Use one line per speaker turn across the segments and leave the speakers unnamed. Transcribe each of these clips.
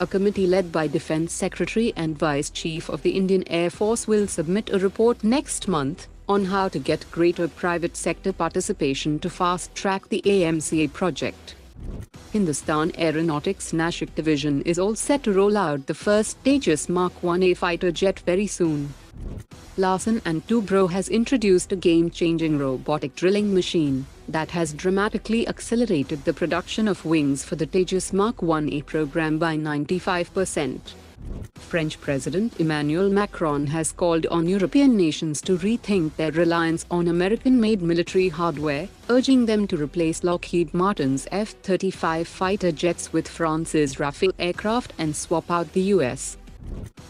A committee led by Defense Secretary and Vice Chief of the Indian Air Force will submit a report next month on how to get greater private sector participation to fast-track the AMCA project. Hindustan Aeronautics Nashik Division is all set to roll out the first Tejas Mk1A fighter jet very soon. Larsen & Toubro has introduced a game-changing robotic drilling machine that has dramatically accelerated the production of wings for the Tejas Mk1A program by 95%. French President Emmanuel Macron has called on European nations to rethink their reliance on American-made military hardware, urging them to replace Lockheed Martin's F-35 fighter jets with France's Rafale aircraft and swap out the US.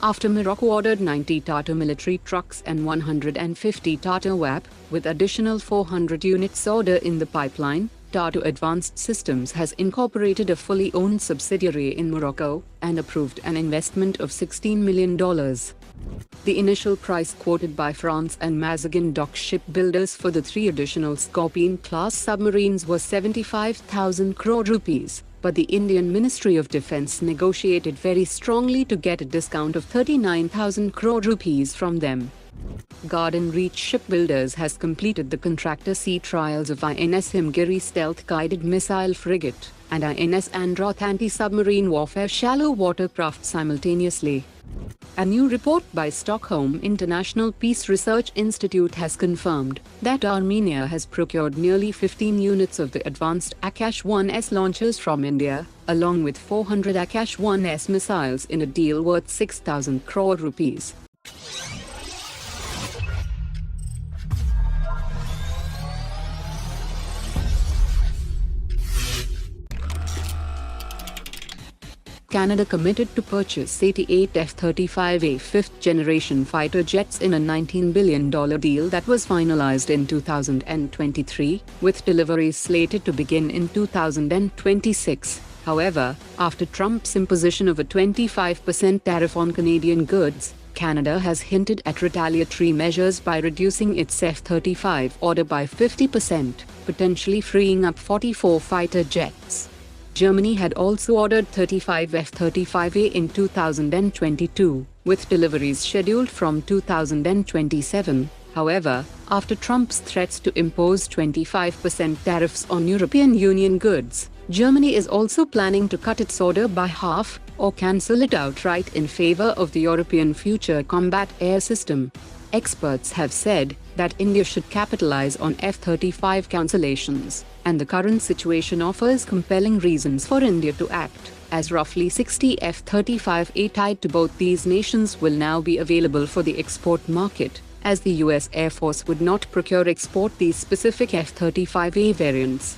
After Morocco ordered 90 Tata military trucks and 150 Tata WAP, with additional 400 units order in the pipeline, Tata Advanced Systems has incorporated a fully owned subsidiary in Morocco and approved an investment of $16 million. The initial price quoted by France and Mazagon Dock shipbuilders for the 3 additional Scorpene-class submarines was 75,000 crore rupees. But the Indian Ministry of Defence negotiated very strongly to get a discount of 39,000 crore rupees from them. Garden Reach Shipbuilders has completed the Contractor Sea Trials of INS Himgiri stealth-guided missile frigate and INS Androth anti-submarine warfare shallow water craft simultaneously. A new report by Stockholm International Peace Research Institute has confirmed that Armenia has procured nearly 15 units of the advanced Akash-1S launchers from India, along with 400 Akash-1S missiles in a deal worth 6,000 crore rupees. Canada committed to purchase 88 F-35A fifth-generation fighter jets in a $19 billion deal that was finalized in 2023, with deliveries slated to begin in 2026. However, after Trump's imposition of a 25% tariff on Canadian goods, Canada has hinted at retaliatory measures by reducing its F-35 order by 50%, potentially freeing up 44 fighter jets. Germany had also ordered 35 F-35A in 2022, with deliveries scheduled from 2027. However, after Trump's threats to impose 25% tariffs on European Union goods, Germany is also planning to cut its order by half or cancel it outright in favor of the European Future Combat Air System. Experts have said that India should capitalize on F-35 cancellations, and the current situation offers compelling reasons for India to act, as roughly 60 F-35A tied to both these nations will now be available for the export market, as the US Air Force would not export these specific F-35A variants.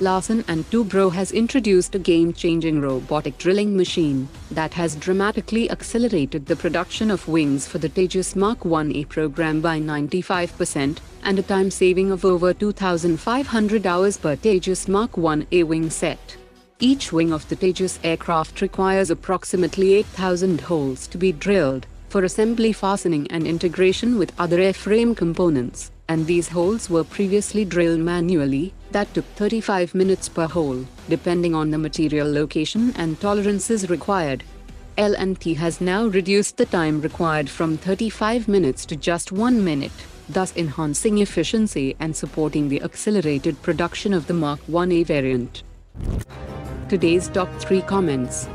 Larsen & Toubro has introduced a game-changing robotic drilling machine that has dramatically accelerated the production of wings for the Tejas Mk1A program by 95% and a time saving of over 2,500 hours per Tejas Mk1A wing set. Each wing of the Tejas aircraft requires approximately 8,000 holes to be drilled for assembly, fastening and integration with other airframe components, and these holes were previously drilled manually. That took 35 minutes per hole, depending on the material location and tolerances required. L&T has now reduced the time required from 35 minutes to just 1 minute, thus enhancing efficiency and supporting the accelerated production of the Mk1A variant. Today's top 3 comments.